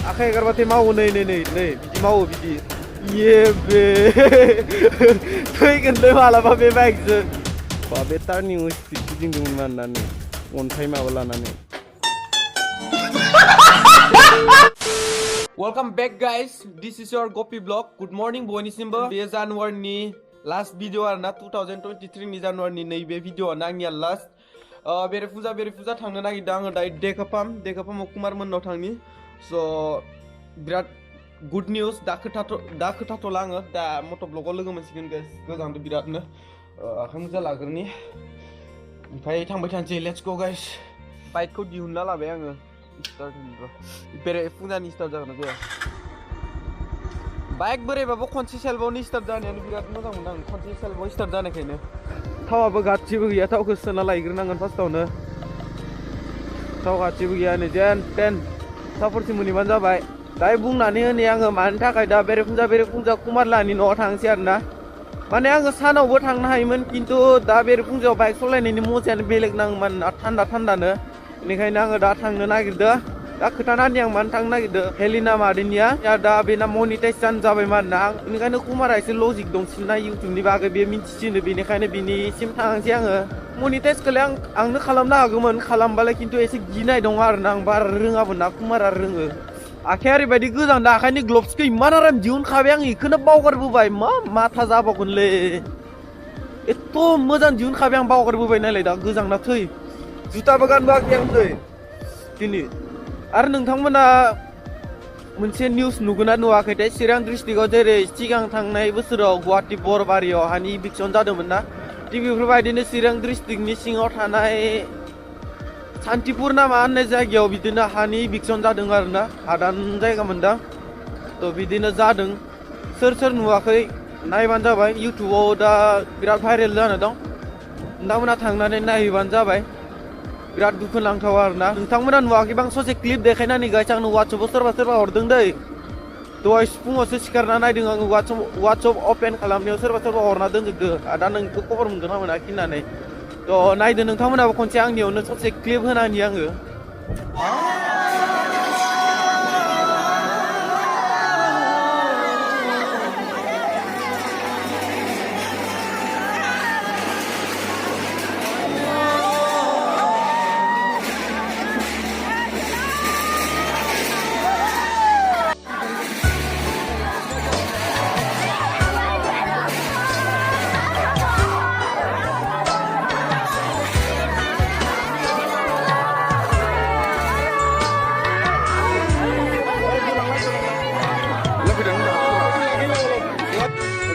आखाइ एगारबाथाय मावो नै बिदि मावो बिदि ये बे फैगोनलै मालाबा बे बाइकजों बा बे टार्निं स्पिड गिदिंदोंमोन माननानै अन्थाइ माबा लानानै Welcome back guys, this is your Gopi vlog. Good morning बयनिसिमबो बे जानुवारिनि लास्ट भिडिअ आरोना 2023 नि जानुवारिनि नैबे भिडिअआनो आंनिया लास्ट बेरे फुजा थांनो नागिरदों आङो दायो देखोफाम कुमार मोननाव थांनि स' बिराद गुड निउस दा खोथाथ'ला आङो दा मट' ब्लगाव लोगो मोनसिगोन गाइस गोजांदों बिरादनो आखाइ मुजा लाग्रोनि ओमफ्राय थांबाय थानोसै लेट्स गो गाइस बाइकखौ दिहुनना लाबाय आङो बेरे फुजानि स्टार्ट जागोन जाया बाइक बोरायबाबो खनसे सेल्फआवनो स्टार्ट जानायानो बिराद मोजां मोनो आं खनसे सेल्फआव स्टार्ट जानायखायनो थावाबो गासिबो गैया थावखौ सोना लायग्रोनांगोन फार्स्टआवनो थाव गासिबो गैया नै जेन टेन थावफोरसिम मोनहैबानो जाबाय दायो बुंनानै होनि आङो मानि थाखाय दा बेरे फुंजा कुमारलानि न'आव थांसै आरोना माने आङो सानावबो थांनो हायोमोन खिन्थु दा बेरे फुंजायाव बाइक सालायनायनि मजायानो बेलेग नाङोमोन थान्दानो बेनिखायनो आङो दा थांनो नागिरदों दा खोथानानै आं मानो थांनो नागिरदों हेलिना मादैनिया दा बेना मनिटाइज जानो जाबायमोन ना बेनिखायनो कुमारा एसे लजिक दंसिनना इउटुबनि बागै बे मिन्थिसिनो बेनिखायनो बिनिसिम थांसै आङो मनिटाइजखौलाय आंनो खालामनो हागौमोन खालामबालाय खिन्थु एसे गिनाय दङ आरोना आं बारा रोङाबो ना कुमारा रोङो आखाया ओरैबायदि गोजां दा आखायनि ग्लभसखौ इमान आराम दिहुनखाबाय आं बेखौनो बावगारबोबाय मा माथा जाबावगोनलै एथ' मोजां दिहुनखाबाय आं बावगारबोबाय नालाय दा गोजांना थै जुताबो गानबोआखै आं दिनै आरो नोंथांमोना मोनसे निउस नुगोना नुवाखैथाय चिरां डिस्ट्रिक्टआव जेरै सिगां थांनाय बोसोराव गुवाहाटी बरबारियाव हानि इभिक्सन जादोंमोन ना थिग बेफोरबायदिनो चिरां डिस्ट्रिक्टनि सिङाव थानाय सान्तिपुर नामा होननाय जायगायाव बिदिनो हानि इभिक्सन जादों आरोना हादान जायगा मोनदां थ' बिदिनो जादों सोर नुवाखै नायबानो जाबाय इउटुबाव दा बिराद भाइरेल जाना दं नोंथांमोना थांनानै नायहैबानो जाबाय बिराद दुखुनांथाव आरोना नोंथांमोना नुवाखैबा आं ससे क्लिप देखायनानै गाइस आंनो वाट्सएपआव सोरबा हरदों दै दहाय फुङावसो सिखारना नायदों आङो वाट्सएप अपेन खालामनायाव सोरबा हरना दोनजोबदो दा नोंखौ खबर मोनगोन ना मोनाखै होननानै थ' नायदो नोंथांमोनाबो खनसे आंनियावनो ससे क्लिप होनानै आङो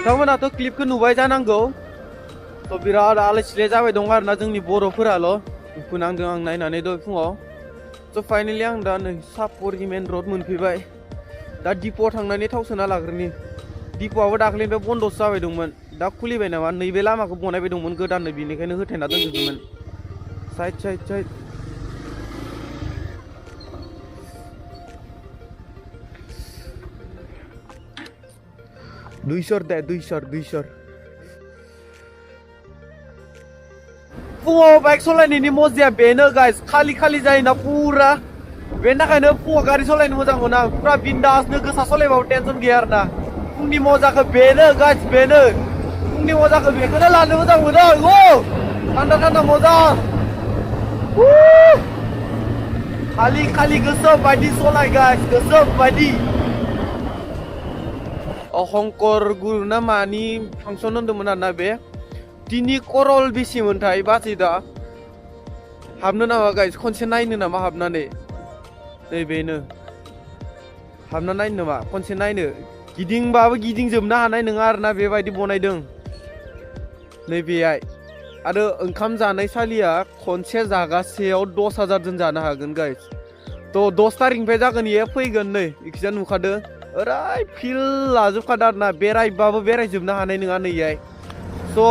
नोंथांमोनाथ' क्लिपखौ नुबाय जानांगौ थ' बिराद आलाय सिलाय जाबाय दं आरोना जोंनि बर'फोराल' दुखु नांदों आं नायनानै दहाय फुङाव थ' फाइनेलि आं दा नै सापरनि मेन रड मोनफैबाय दा डिपुआव थांनानै थाव सोना लाग्रोनि डिपुआबो दाख्लैनिफ्राय बन्द'सो जाबाय दंमोन दा खुलिबाय नामा नैबे लामाखौ बनायबाय दंमोन गोदाननो बेनिखायनो होथेना दोनजोबदोंमोन साइड 200 फुङाव बाइक सालायनायनि मजाया बेनो गाइस खालि जायोना पुरा बेनि थाखायनो फुङाव गारि सालायनो मोजां मोनो आं पुरा बिन्दासनो गोसा सालायबाबो टेनसन गैया आरोना फुंनि मजाखौ बेनो गाइस बेनो फुंनि मजाखौ बेखौनो लानो मोजां मोनो थान्दा मजा खालि गोसो बायदि सलाय गाइस गोसो बायदि अहंकर गुरु ना मानि फांसन होनदोंमोन आरोना बे 3 क'रल बेसेमोनथाय बासै दा हाबनो नामा गाइस खनसे नायनो नामा हाबनानै नैबेनो हाबना नायनो नामा खनसे नायनो गिदिंबाबो गिदिंजोबनो हानाय नङा आरोना बेबायदि बनायदों नैबेहाय आरो ओंखाम जानाय सालिया खनसे जागासेयाव 10,000 जन जानो हागोन गाइस थ' 10 तारिखनिफ्राय जागोन इयो फैगोन नै इखिजा नुखादो ओरै फिल लाजोबखादो आरोना बेरायबाबो बेरायजोबनो हानाय नङा नैहाय स'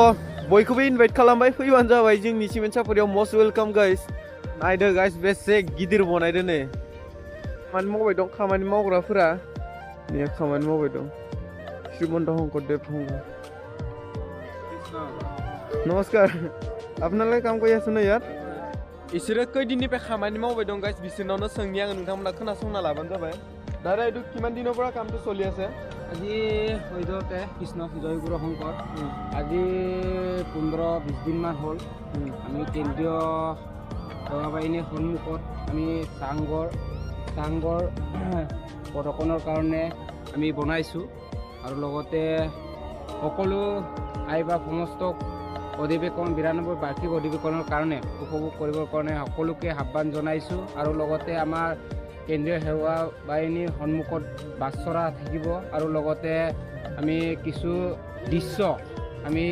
बयखौबो इनभाइट खालामबाय फैबानो जाबाय जोंनि सिमेन्ट सापरियाव मस्ट वेलकाम गाइस नायदो गाइस बेसे गिदिर बनायदो नै खामानि मावबाय दं खामानि मावग्राफोरा ने खामानि मावबाय दं श्रीमन्त शंकरदेव नमस्कार आपनालाय काम कैयासो यार इसोरो खैदिननिफ्राय खामानि मावबाय दं गाइस बिसोरनावनो सोंनि आङो नोंथांमोना खोनासंना लाबानो जाबाय দাদা এইটো কিমান দিনৰ পৰা কামটো চলি আছে আজি হয়দতে কৃষ্ণ জয়গুৰু শংকৰ আজি 15-20 দিনমান হ'ল আমি কেন্দ্ৰীয় সেৱা বাহিনীৰ সন্মুখত আমি চাংঘৰ প্ৰদৰ্শনৰ কাৰণে আমি বনাইছোঁ আৰু লগতে সকলো আইবা সমস্ত অধিৱেশন 92 বাৰ্ষিক অধিৱেশনৰ কাৰণে উপভোগ কৰিবৰ কাৰণে সকলোকে আহ্বান জনাইছোঁ আৰু লগতে আমাৰ কেন্দ্ৰীয় সেৱা বাহিনীৰ সন্মুখত বাছৰা থাকিব আৰু লগতে আমি কিছু দৃশ্য আমি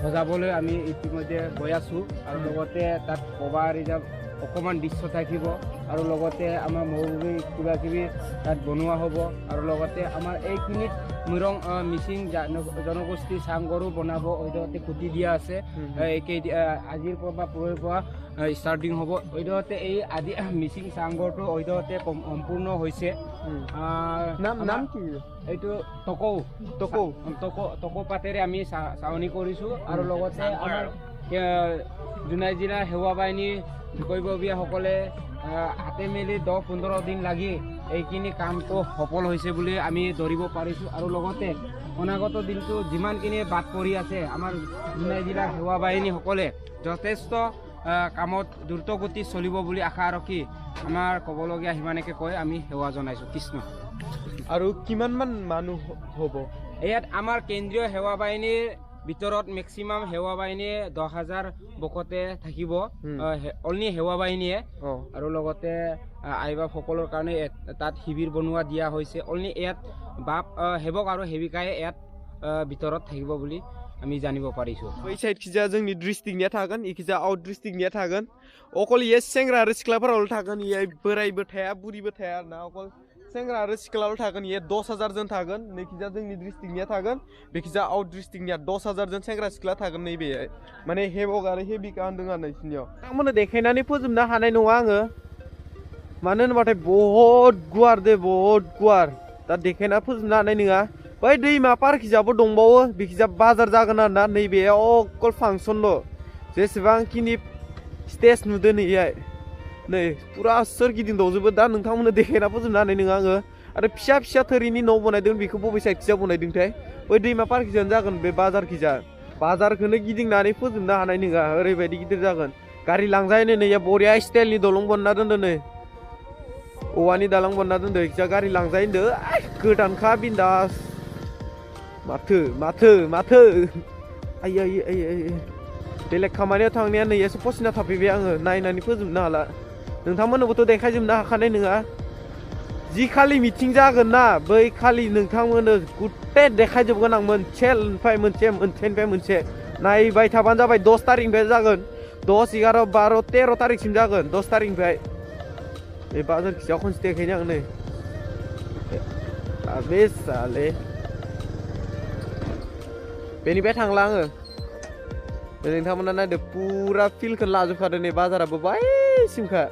সজাবলৈ আমি ইতিমধ্যে গৈ আছোঁ আৰু লগতে তাত কবা ৰিজাৰ্ভ অকণমান দৃশ্য থাকিব আৰু লগতে আমাৰ মৌলবী কিবা কিবি তাত বনোৱা হ'ব আৰু লগতে আমাৰ এইখিনিত মিচিং জনগোষ্ঠীৰ চাংঘৰো বনাব হয়তো খুঁটি দিয়া আছে আজিৰ পৰা বা পৰহিৰ পৰা ষ্টাৰ্টিং হ'ব হয়তো এই আজি মিচিং চাংঘৰটো হয়তো সম্পূৰ্ণ হৈছে নাম কি এইটো টকৌ পাতেৰে আমি চাৱনি কৰিছোঁ আৰু লগতে আমাৰ জোনাই জিলাৰ সেৱা বাহিনীৰ বিষয়ববীয়াসকলে হাতে মেলি 10-15 দিন লাগি এইখিনি কামটো সফল হৈছে বুলি আমি ধৰিব পাৰিছোঁ আৰু লগতে অনাগত দিনটো যিমানখিনি বাট পৰি আছে আমাৰ জোনাই জিলাৰ সেৱা বাহিনীসকলে যথেষ্ট কামত দ্ৰুতগতি চলিব বুলি আশা ৰাখি আমাৰ ক'বলগীয়া সিমানেকে কৈ আমি সেৱা জনাইছোঁ কৃষ্ণ আৰু কিমানমান মানুহ হ'ব ইয়াত আমাৰ কেন্দ্ৰীয় সেৱা বাহিনীৰ ভিতৰত মেক্সিমাম সেৱা বাহিনীয়ে 10,000 বকতে থাকিব অনলি সেৱা বাহিনীয়ে আৰু লগতে আইবাপ সকলৰ কাৰণে তাত শিবিৰ বনোৱা দিয়া হৈছে অনলি ইয়াত বাপ সেৱক আৰু সেৱিকাই ইয়াত ভিতৰত থাকিব বুলি আমি জানিব পাৰিছোঁ बै साइडखिजा जोंनि डिस्ट्रिक्टनिया थागोन इखिजा आउट डिस्ट्रिक्टनिया थागोन अकल इयो सेंग्रा आरो सिख्लाफोराल' थागोन इयो बोरायबो थाया बुरिबो थाया आरोना अकल सेंग्रा आरो सिख्लाल' थागोन इयो 10,000 जन थागोन नैखिजा जोंनि डिस्ट्रिक्टनिया थागोन बेखिजा आउट डिस्ट्रिक्टनिया 10,000 जन सेंग्रा सिख्ला थागोन नैबे माने हेबक आरो हेबिका होनदों आरो नोंसिनियाव आंमोननो देखायनानै फोजोबनो हानाय नङा आङो मानो होनबाथाय बहुत गुवार दे बहुत गुवार दा देखायना फोजोबनो हानाय नङा बै दैमा पार्कखिजाबो दंबावो बेखिजा बाजार जागोन आरोना नैबे अकल फांसनल' जेसेबांखिनि स्टेज नुदों नैहाय नै पुरा सोरगिदिं दंजोबो दा नोंथांमोननो देखायना फोजोबनो हानाय नङा आङो आरो फिसा फिसा थोरिनि न' बनायदों बेखौ बबे साइडखिजा बनायदोंथाय बै दैमा पार्कखिजानो जागोन बे बाजारखिजा बाजारखौनो गिदिंनानै फोजोबनो हानाय नङा ओरैबायदि गिदिर जागोन गारि लांजायनो नै बरिया स्टाइलनि दलं बनना दोनदो नै औवानि दालां बनना दोनदो इखिजा गारि लांजायो होनदो गोदानखा बिन्दास माथो आय बेलेग खामानियाव थांनाया नै एसे पसिना थाफैबाय आङो नायनानै फोजोबनो हाला नोंथांमोननोबोथ' देखायजोबनो हाखानाय नङा जि खालि मिटिं जागोन ना बै खालि नोंथांमोननो गुटे देखायजोबगोन आं मोनसेनिफ्राय मोनसे नायबाय थाबानो जाबाय 10 तारिखनिफ्राय जागोन 10, 11, 12, 13 तारिखसिम जागोन 10 तारिखनिफ्राय बे बाजारखिजा खनसे देखायनो आं नै आबे साले बेनिफ्राय थांला आङो नोंथांमोना नायदो पुरा फिल्डखौ लाजोबखादों नै बाजाराबो बायसिमखा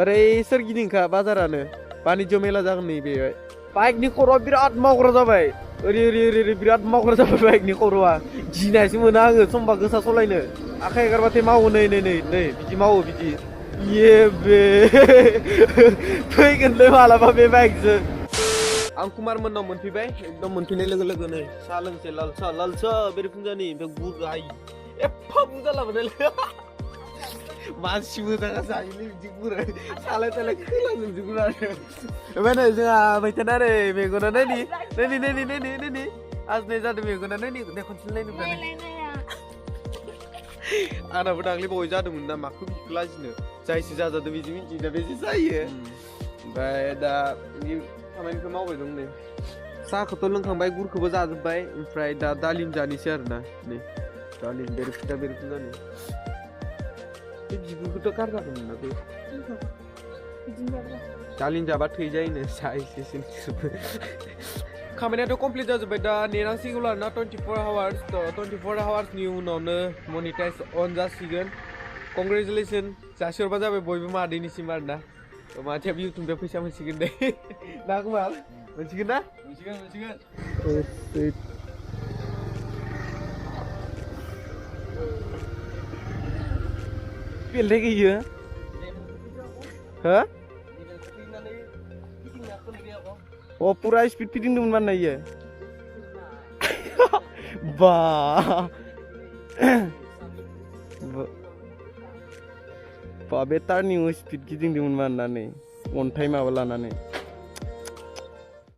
ओरै सोरगिदिंखा बाजारानो बानिज्य मेला जागोन नै बेहाय बाइकनि खर'आ बिराद मावग्रा जाबाय ओरै बिराद मावग्रा जाबाय बाइकनि खर'आ गिनायसो मोनो आङो समबा गोसा सलायनो आखाइ एगारबाथाय मावो नै बिदि मावो बिदि ये बे फैगोनलै मालाबा बे बाइकजों आं कुमार मोननाव मोनफैबाय एकदम मोनफैनाय लोगो लोगो नै साहा लोंसे लालसा बेरे फुंजानि ओमफ्राय गुराय एफा बुरजा लाबोनाय मानसि मोजाङा जायोलै बिदि गुराय सालाय खोलाजोबजोबगोन आरो ओमफ्राय नै जोंहा मैथाना नै मेगना नायनि आज नै जादों मेगना नायनि खनसे नायनो आंनाबो दाख्लै बावै जादोंमोन ना माखौ बिखौ लाजिनो जायसो जाजादों बिदि मिथियोना बेसो जायो ओमफ्राय दा खामानिखौ मावबाय दं नै साहाखौथ' लोंखांबाय गुरखौबो जाजोब्बाय ओमफ्राय दा दालिम जानोसै आरोना नै दालिम बेरेफुंजा बे बिगुरखौथ' गारजागौमोन ना बे दालिम जाबा थै जायोनो सा एसे खामानियाथ' कमप्लिट जाजोब्बाय दा नेनांसिगौ आरोना 24 आवार्स 24 आवार्सनि उनावनो मनिटाइज अन जासिगोन कंग्रेचुलेसन जासिहरबा जाबाय बयबो मादैनिसिम आरोना माथिया इउटुबनिफ्राय फैसा मोनसिगोन दे ना कुमार मोनसिगोन ना मोनसिगोन बेलथाय गैयो हो Oh, pura speed feeding dun mana iya? Ba. Ba betar nih speed feeding dun mana nih? On time awal nane.